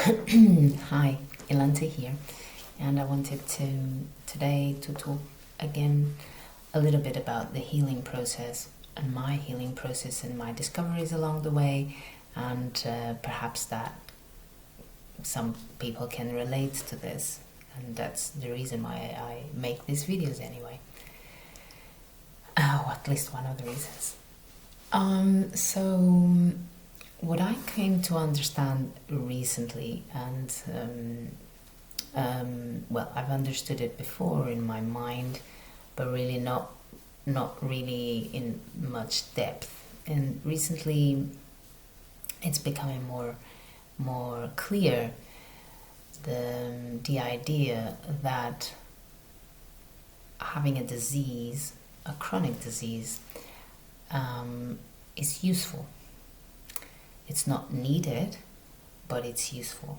Hi, Ilante here, and I wanted to today to talk again a little bit about the healing process and my healing process and my discoveries along the way, and perhaps that some people can relate to this, and that's the reason why I make these videos anyway. Oh, at least one of the reasons. So what I came to understand recently, and well, I've understood it before in my mind, but really not really in much depth. And recently, it's becoming more clear the idea that having a disease, a chronic disease, is useful. It's not needed, but it's useful.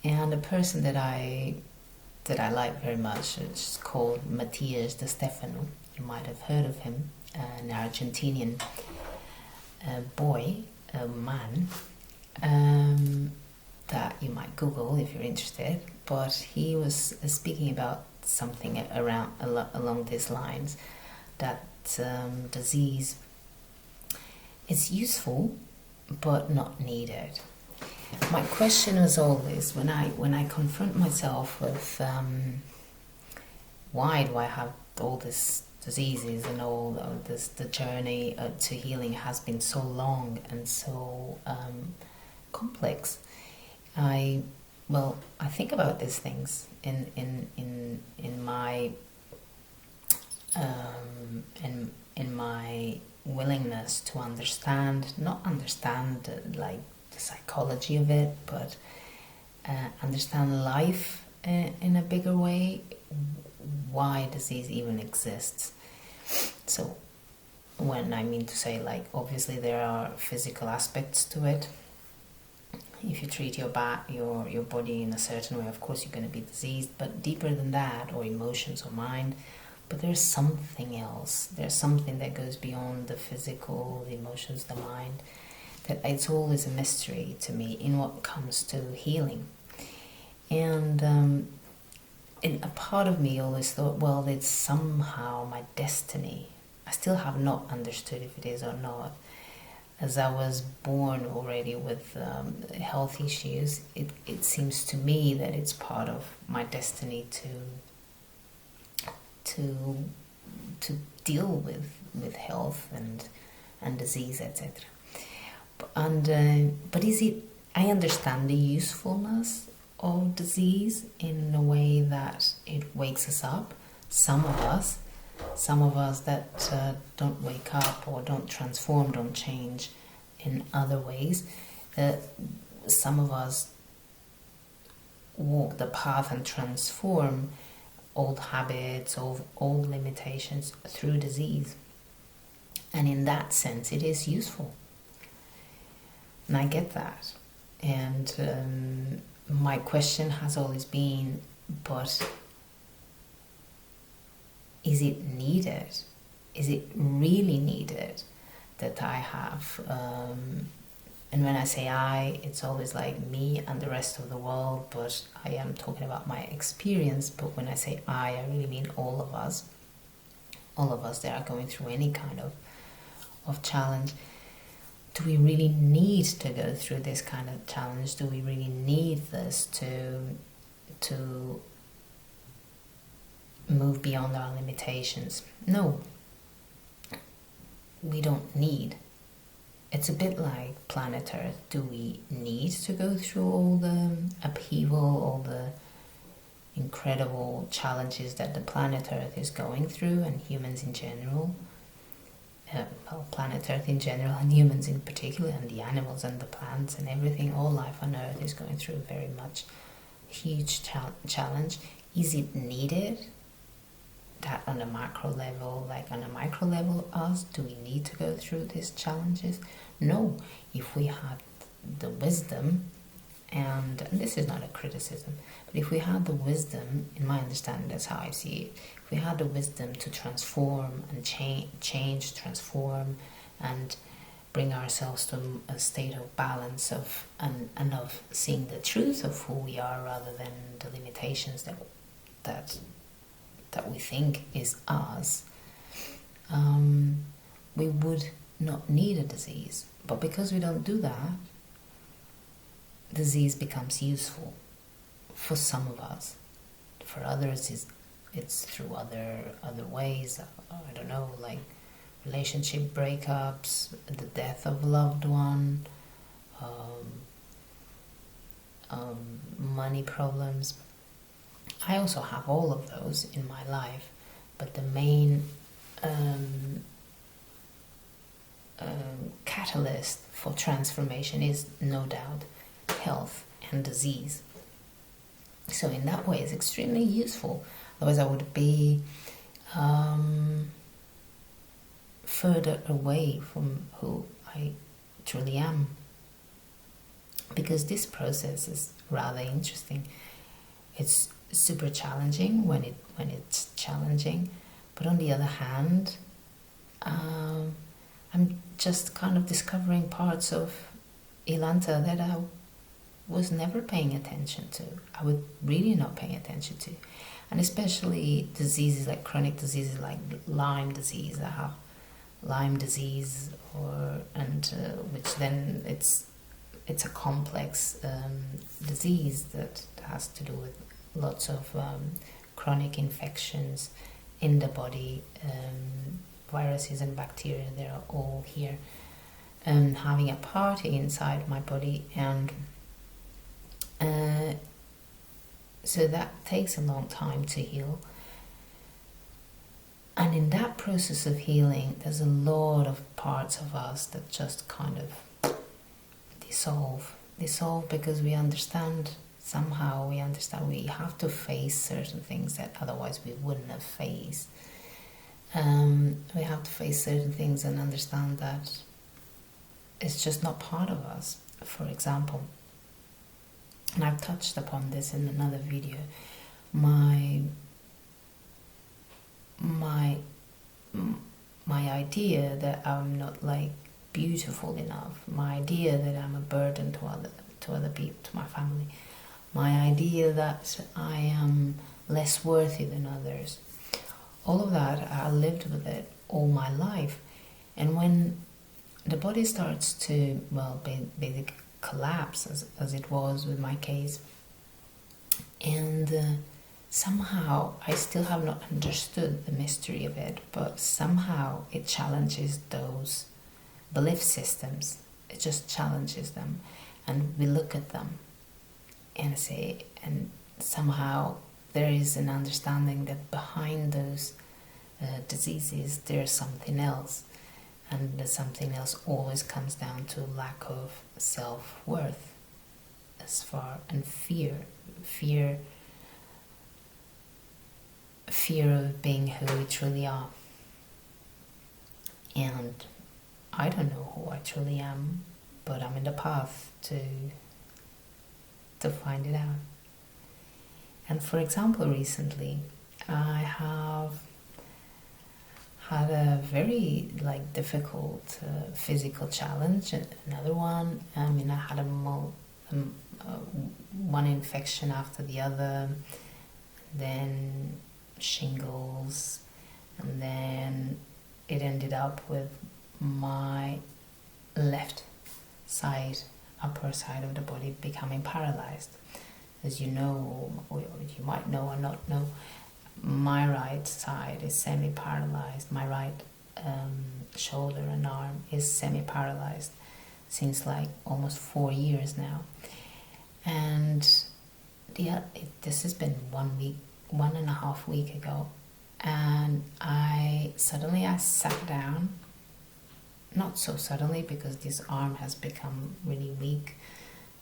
And a person that I like very much is called Matthias de Stefano. You might have heard of him, an Argentinian boy, a man, that you might Google if you're interested. But he was speaking about something along these lines, that disease is useful but not needed. My question was always, when I confront myself with why do I have all these diseases and all this, the journey to healing has been so long and so complex. I think about these things in my in my willingness to not understand like the psychology of it, but understand life in a bigger way, why disease even exists. So when I mean to say, like, obviously there are physical aspects to it. If you treat your body in a certain way, of course you're going to be diseased, but deeper than that, or emotions or mind. But there's something else. There's something that goes beyond the physical, the emotions, the mind. That it's always a mystery to me in what comes to healing. And a part of me always thought, well, it's somehow my destiny. I still have not understood if it is or not. As I was born already with health issues, it seems to me that it's part of my destiny to deal with health and disease, etc. But is it? I understand the usefulness of disease in a way that it wakes us up. Some of us that don't wake up or don't transform, don't change in other ways. Some of us walk the path and transform old habits, old limitations through disease. And in that sense, it is useful. And I get that. And my question has always been, but is it needed? Is it really needed that I have? And when I say I, it's always like me and the rest of the world, but I am talking about my experience. But when I say I really mean all of us that are going through any kind of challenge. Do we really need to go through this kind of challenge? Do we really need this to move beyond our limitations? No, we don't need. It's a bit like planet Earth. Do we need to go through all the upheaval, all the incredible challenges that the planet Earth is going through, and humans in general? Well, planet Earth in general and humans in particular, and the animals and the plants and everything, all life on Earth is going through a very much huge challenge. Is it needed? That on a macro level, like on a micro level, do we need to go through these challenges? No. If we had the wisdom, and this is not a criticism, but if we had the wisdom, in my understanding, that's how I see it, if we had the wisdom to transform and change, transform, and bring ourselves to a state of balance and of seeing the truth of who we are rather than the limitations that we think is us, we would not need a disease. But because we don't do that, disease becomes useful for some of us. For others, it's through other ways. I don't know, like relationship breakups, the death of a loved one, money problems. I also have all of those in my life, but the main catalyst for transformation is no doubt health and disease. So in that way it's extremely useful. Otherwise I would be further away from who I truly am, because this process is rather interesting. It's super challenging when it's challenging, but on the other hand, I'm just kind of discovering parts of Ilanta that I was never paying attention to. I was really not paying attention to, and especially diseases like chronic diseases like Lyme disease. I have Lyme disease, which then it's a complex disease that has to do with lots of chronic infections in the body, viruses and bacteria. They're all here, having a party inside my body, and so that takes a long time to heal. And in that process of healing, there's a lot of parts of us that just kind of dissolve because we understand we have to face certain things that otherwise we wouldn't have faced. We have to face certain things and understand that it's just not part of us. For example, and I've touched upon this in another video, my idea that I'm not like beautiful enough, my idea that I'm a burden to other people, to my family, my idea that I am less worthy than others, all of that, I lived with it all my life. And when the body starts to, basically collapse, as it was with my case, and somehow I still have not understood the mystery of it, but somehow it challenges those belief systems. It just challenges them, and we look at them and say, and somehow there is an understanding that behind those diseases there's something else, and the something else always comes down to lack of self-worth, and fear of being who we truly are. And I don't know who I truly am, but I'm in the path to find it out. And for example, recently I have had a very difficult physical challenge. Another one. I had one infection after the other, then shingles, and then it ended up with my left side, upper side of the body becoming paralyzed. As you know, or you might know or not know, my right side is semi-paralyzed. My right shoulder and arm is semi-paralyzed since almost 4 years now. And this has been 1.5 weeks ago, and I sat down. Not so suddenly, because this arm has become really weak.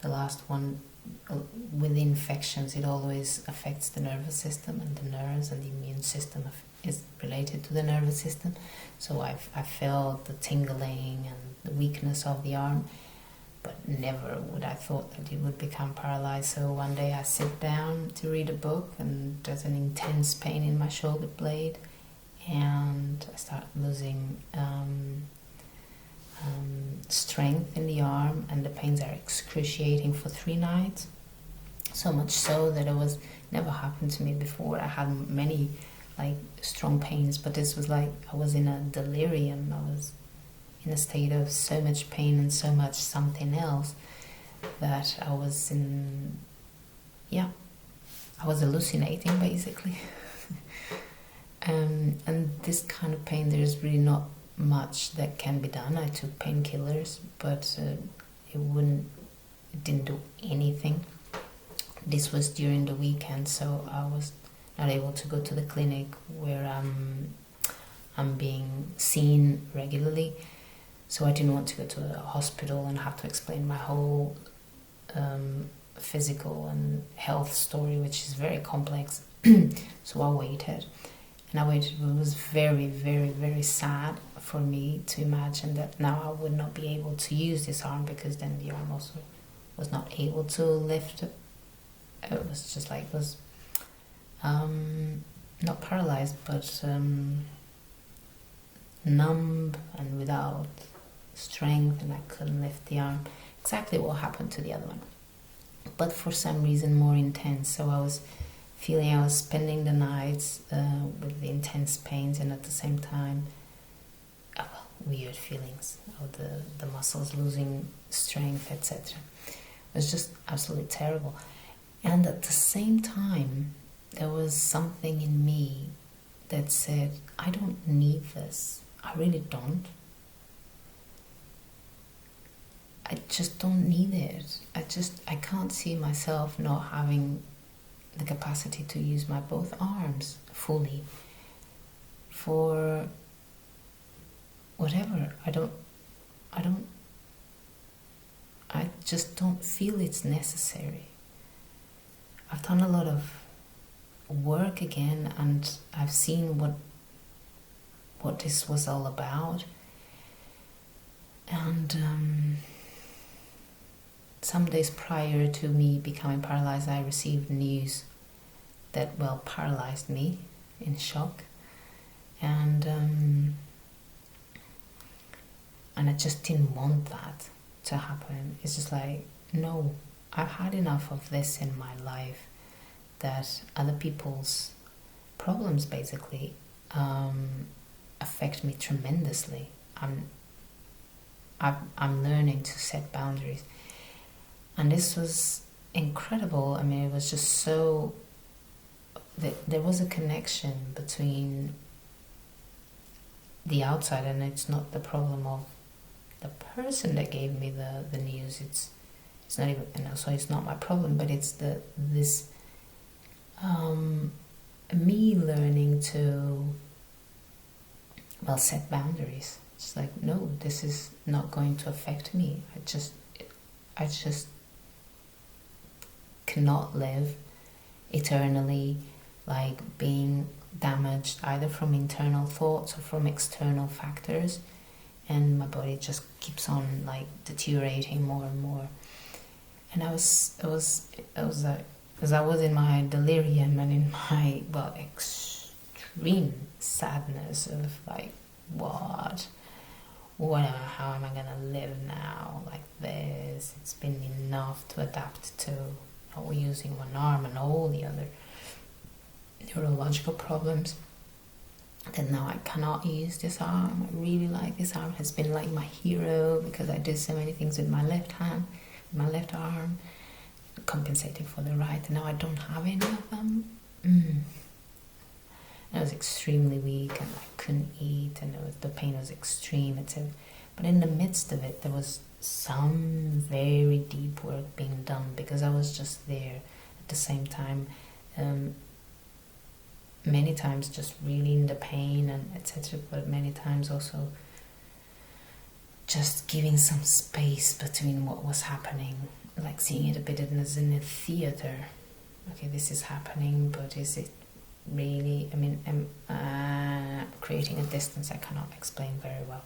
The last one, with infections, it always affects the nervous system and the nerves, and the immune system is related to the nervous system. So I felt the tingling and the weakness of the arm, but never would I thought that it would become paralyzed. So one day I sit down to read a book, and there's an intense pain in my shoulder blade, and I start losing strength in the arm, and the pains are excruciating for 3 nights. So much so that it was never happened to me before. I had many like strong pains, but this was like I was in a delirium. I was in a state of so much pain and so much something else that I was in, I was hallucinating basically. And this kind of pain, there's really not much that can be done. I took painkillers, but it didn't do anything. This was during the weekend, so I was not able to go to the clinic where I'm being seen regularly. So I didn't want to go to a hospital and have to explain my whole physical and health story, which is very complex. So I waited. And I waited. It was very, very, very sad for me to imagine that now I would not be able to use this arm, because then the arm also was not able to lift. It was just like, it was not paralyzed, but numb and without strength, and I couldn't lift the arm. Exactly what happened to the other one, but for some reason more intense. So I was feeling I was spending the nights with the intense pains, and at the same time weird feelings of the muscles losing strength, etc. It was just absolutely terrible. And at the same time there was something in me that said, I don't need this. I really don't. I just don't need it. I can't see myself not having the capacity to use my both arms fully for whatever. I just don't feel it's necessary. I've done a lot of work again, and I've seen what this was all about. And some days prior to me becoming paralyzed, I received news that, paralyzed me in shock. And I just didn't want that to happen. It's just like, no, I've had enough of this in my life, that other people's problems basically affect me tremendously. I'm learning to set boundaries. And this was incredible. I mean, it was just so... There was a connection between the outside, and it's not the problem of the person that gave me the news. It's not even, so it's not my problem, but it's this me learning to set boundaries. It's like, no, this is not going to affect me. I just cannot live eternally like being damaged either from internal thoughts or from external factors, and my body just keeps on like deteriorating more and more. And I was like, because I was in my delirium and in my extreme sadness of like, how am I gonna live now like this? It's been enough to adapt to not using one arm and all the other neurological problems. That now I cannot use this arm. I really like this arm. It has been like my hero, because I did so many things with my left hand, with my left arm, compensating for the right, and now I don't have any of them. I was extremely weak, and I couldn't eat, and the pain was extreme, etc. But in the midst of it, there was some very deep work being done, because I was just there at the same time, many times just really in the pain and etc. But many times also just giving some space between what was happening, like seeing it a bit as in a theater. Okay, this is happening, but is it really? I mean, creating a distance I cannot explain very well.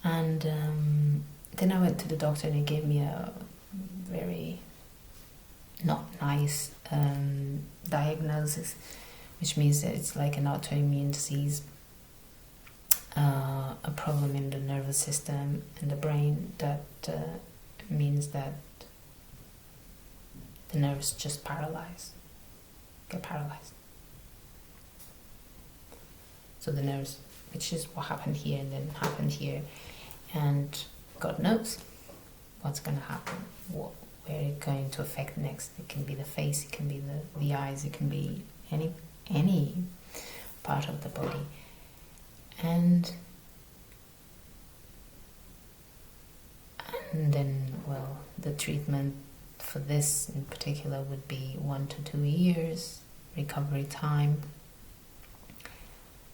And then I went to the doctor, and he gave me a very not nice diagnosis, which means that it's like an autoimmune disease. a problem in the nervous system and the brain that means that the nerves just get paralyzed. So the nerves, which is what happened here and then happened here, and God knows what's going to happen, where it's going to affect next. It can be the face, it can be the eyes, it can be any part of the body. And then, well, the treatment for this in particular would be 1 to 2 years recovery time.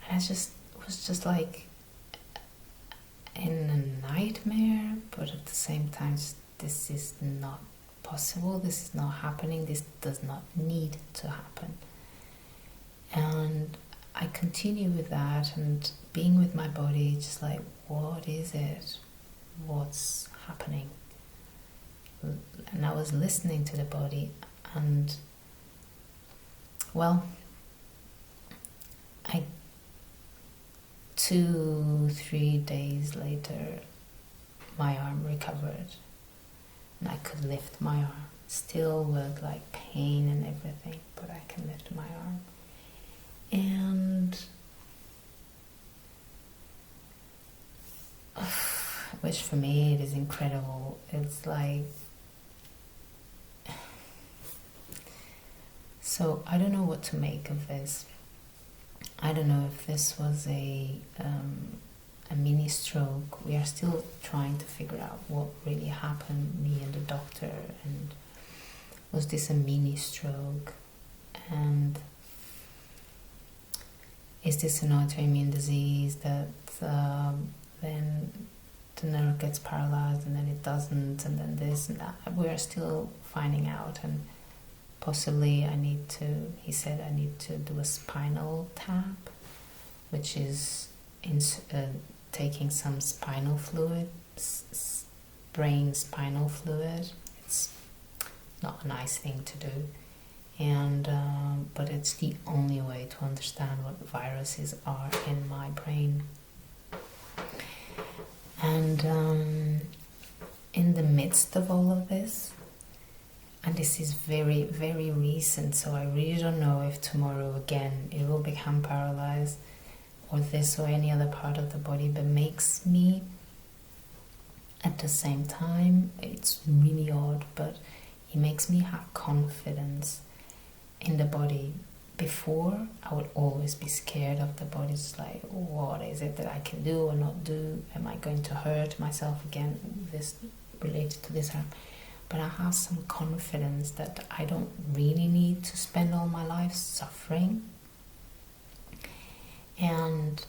And it was just like in a nightmare, but at the same time, this is not possible, this is not happening, this does not need to happen. And I continue with that and being with my body, just like, what is it? What's happening? And I was listening to the body, and well, 2-3 days later, my arm recovered, and I could lift my arm, still with like pain and everything, but I can lift my arm. And which for me it is incredible. It's like, so I don't know what to make of this. I don't know if this was a mini stroke. We are still trying to figure out what really happened, me and the doctor, and was this a mini stroke, and is this an autoimmune disease that then the nerve gets paralyzed and then it doesn't, and then this and that. We are still finding out, and possibly he said I need to do a spinal tap, which is taking some spinal fluid, brain spinal fluid. It's not a nice thing to do, and but it's the only way to understand what viruses are in my brain. And in the midst of all of this, and this is very, very recent, so I really don't know if tomorrow again it will become paralyzed, or this or any other part of the body, but makes me, at the same time, it's really odd, but it makes me have confidence in the body. Before, I would always be scared of the body. It's like, what is it that I can do or not do? Am I going to hurt myself again? This related to this arm. But I have some confidence that I don't really need to spend all my life suffering. And,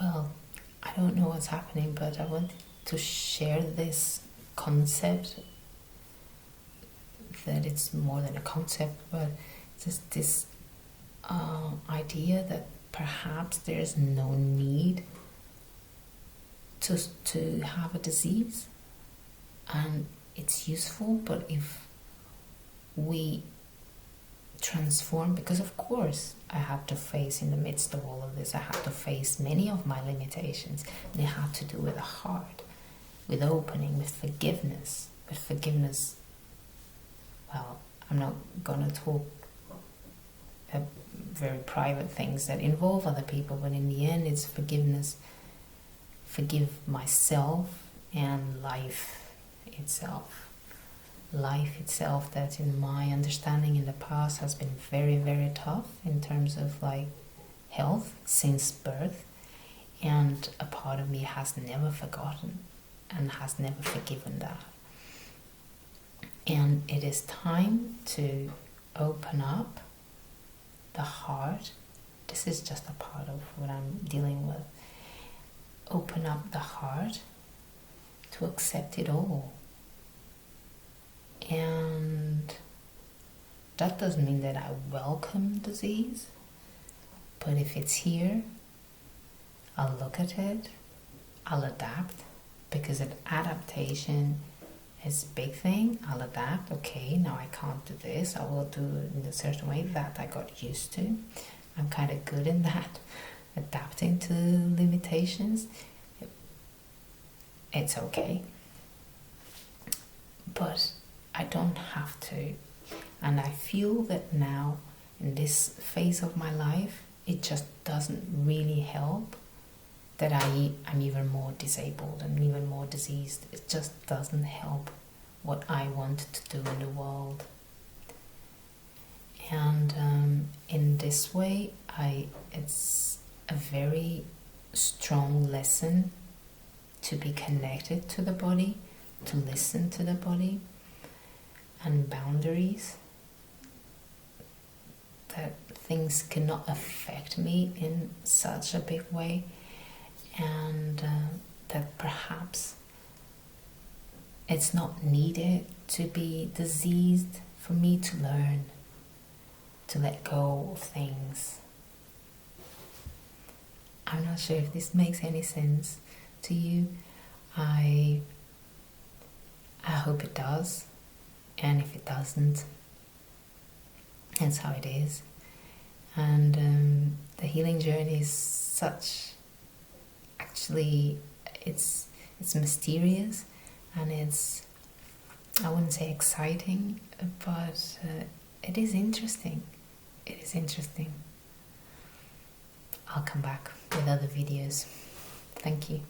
well, I don't know what's happening, but I want to share this concept, that it's more than a concept, but just this idea that perhaps there's no need to have a disease, and it's useful, but if we transform, because of course I have to face, in the midst of all of this, I have to face many of my limitations. They have to do with the heart, with opening, with forgiveness. Well, I'm not gonna talk very private things that involve other people, but in the end it's forgiveness. Forgive myself and life itself. Life itself, that in my understanding in the past has been very, very tough in terms of like health since birth, and a part of me has never forgotten and has never forgiven that. And it is time to open up the heart. This is just a part of what I'm dealing with. Open up the heart to accept it all. And that doesn't mean that I welcome disease, but if it's here, I'll look at it, I'll adapt, because adaptation is a big thing. I'll adapt. Okay, now I can't do this, I will do it in a certain way that I got used to. I'm kind of good in that. adapting to limitations, it's okay. But I don't have to. And I feel that now, in this phase of my life, it just doesn't really help that I'm even more disabled and even more diseased. It just doesn't help what I want to do in the world. And in this way, it's a very strong lesson to be connected to the body, to listen to the body, and boundaries, that things cannot affect me in such a big way, and that perhaps it's not needed to be diseased for me to learn to let go of things. I'm not sure if this makes any sense to you. I hope it does, and if it doesn't, that's how it is. And the healing journey is such, actually, it's mysterious, and it's, I wouldn't say exciting, but it is interesting. It is interesting. I'll come back with other videos. Thank you.